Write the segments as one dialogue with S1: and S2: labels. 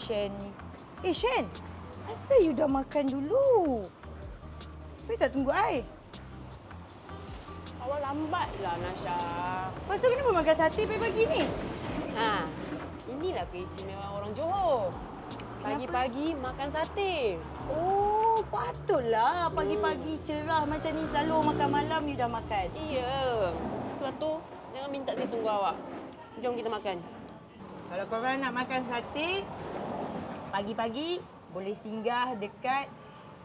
S1: Shen ni. Shen, asal you dah makan dulu? Kenapa tak tunggu I?
S2: Awak lambatlah, Nasha.
S1: Lepas tu kenapa makan sate pagi-pagi ni?
S2: Inilah keistimewaan orang Johor. Pagi-pagi makan sate.
S1: Oh, patutlah pagi-pagi cerah macam ni selalu makan malam you dah makan.
S2: Iya. Sebab tu, jangan minta saya tunggu awak. Jom kita makan.
S1: Kalau korang nak makan sate, pagi-pagi boleh singgah dekat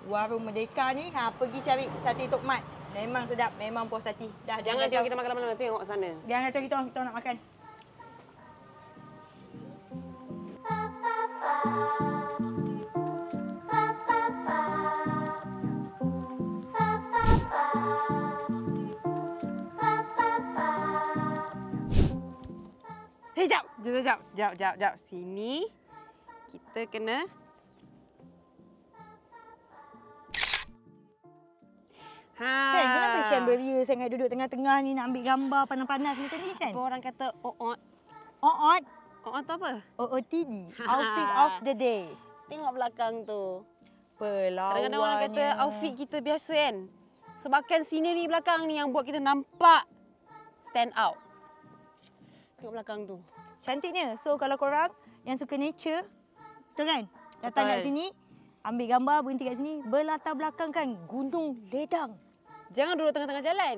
S1: Warung Merdeka ni. Pergi cari sate Tok Mat. Memang sedap, memang puas hati. Dah,
S2: Jangan tengok kita makan lama-lama, tengok sana.
S1: Jangan kacau kita orang nak makan.
S2: Hei, jap. Sini kita kena
S1: Shen, kenapa Shen beria sangat duduk tengah-tengah ni nak ambil gambar panas-panas macam ni, Shen?
S2: Apa orang kata oot?
S1: Oot?
S2: Oot tu apa?
S1: OOTD. Outfit of the day.
S2: Tengok belakang tu.
S1: Pelawannya.
S2: Kadang-kadang orang kata outfit kita biasa kan. Sebabkan scenery belakang ni yang buat kita nampak stand out. Tengok belakang tu.
S1: Cantiknya. So kalau korang yang suka nature, betul kan? Datang kat sini, ambil gambar, berhenti kat sini, berlatar belakangkan Gunung Ledang.
S2: Jangan duduk tengah-tengah jalan.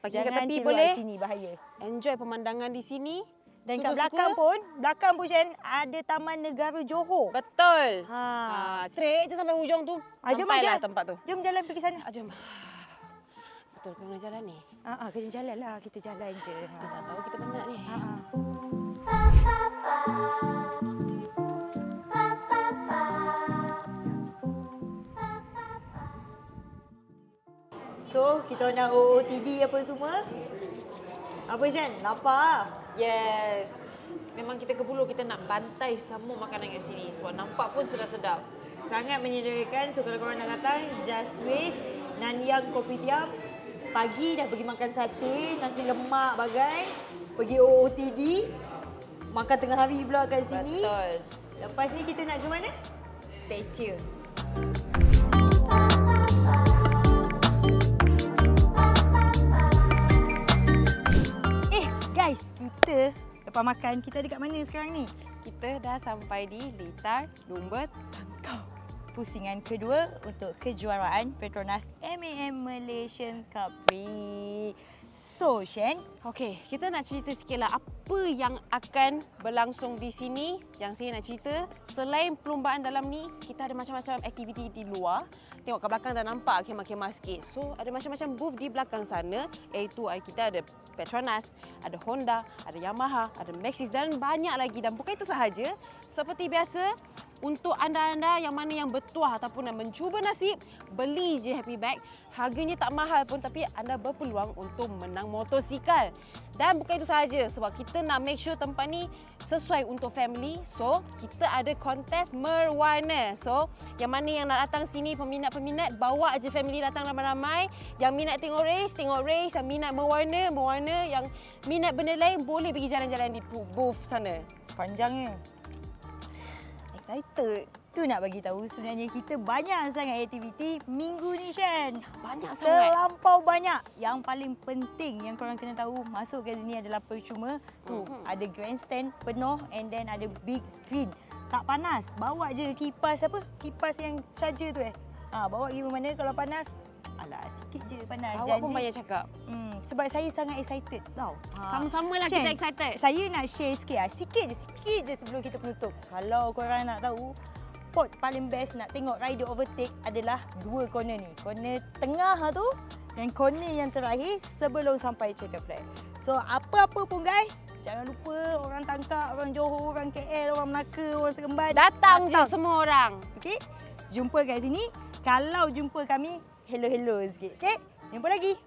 S2: Parking kat
S1: Jangan
S2: tepi
S1: tidur
S2: boleh.
S1: kat sini, bahaya.
S2: Enjoy pemandangan di sini.
S1: Dan kat belakang pun Shen, ada Taman Negara Johor.
S2: Betul.
S1: Straight
S2: je sampai hujung tu.
S1: Jom
S2: Sampailah tempat tu.
S1: Jom jalan pergi sana.
S2: Jom. Betul ke kena jalan ni?
S1: Kena jalan lah. Kita jalan je.
S2: Dia tak tahu kita penat ni.
S1: So, kita nak OOTD apa semua. Apa Shen? Lapar?
S2: Yes. Memang kita ke Buluh, kita nak bantai semua makanan kat sini. Sebab nampak pun sedap-sedap.
S1: Sangat menyederakan. So, kalau korang nak datang, Just Waste, Nanyang Kopitiam. Pagi dah pergi makan sate, nasi lemak bagai. Pergi OOTD. Makan tengah hari pula kat sini.
S2: Betul.
S1: Lepas ni kita nak ke mana?
S2: Stay tuned.
S1: Guys, kita lepas makan, kita dekat mana sekarang ni?
S2: Kita dah sampai di Litar Lumba Tangkau.
S1: Pusingan kedua untuk kejuaraan Petronas MAM Malaysian Cup Prix. So, Shen,
S2: Okey, kita nak cerita sikitlah apa yang akan berlangsung di sini. Yang saya nak cerita, selain perlombaan dalam ni, kita ada macam-macam aktiviti di luar. Tengok kat belakang dah nampak khemah-khemah sikit. So, ada macam-macam booth di belakang sana. Iaitu kita ada Petronas, ada Honda, ada Yamaha, ada Maxxis dan banyak lagi. Dan bukan itu sahaja, seperti biasa, untuk anda-anda yang mana yang bertuah ataupun nak mencuba nasib, beli je Happy Bag. Harganya tak mahal pun tapi anda berpeluang untuk menang motosikal. Dan bukan itu sahaja, sebab kita nak make sure tempat ni sesuai untuk family. So, kita ada kontes merwana. So, yang mana yang nak datang sini, peminat-peminat, bawa je family datang ramai-ramai. Yang minat tengok race, tengok race. Yang minat mewarna, mewarna. Yang minat benda lain, boleh pergi jalan-jalan di booth sana.
S1: Panjangnya. Excited. Tu nak bagi tahu sebenarnya kita banyak sangat aktiviti minggu ni, Shen.
S2: Banyak sangat.
S1: Terlampau banyak. Yang paling penting yang korang kena tahu masuk ke sini adalah percuma. Tu ada grandstand penuh and then ada big screen. Tak panas. Bawa je kipas apa? Kipas yang charger tu bawa pergi mana kalau panas. Alah, sikit je panas.
S2: Awak pun banyak cakap.
S1: Sebab saya sangat excited tau.
S2: Sama-sama lah kita excited.
S1: Saya nak share sikit sikit je sebelum kita penutup. Kalau korang nak tahu, spot paling best nak tengok rider overtake adalah dua corner ni. Corner tengah tu dan corner yang terakhir sebelum sampai checker flag. So apa-apa pun guys, jangan lupa orang Tangkak, orang Johor, orang KL, orang Melaka, orang Seremban.
S2: Datang je semua orang.
S1: Okey? Jumpa kat sini. Kalau jumpa kami, hello-hello sikit. Okey? Jumpa lagi.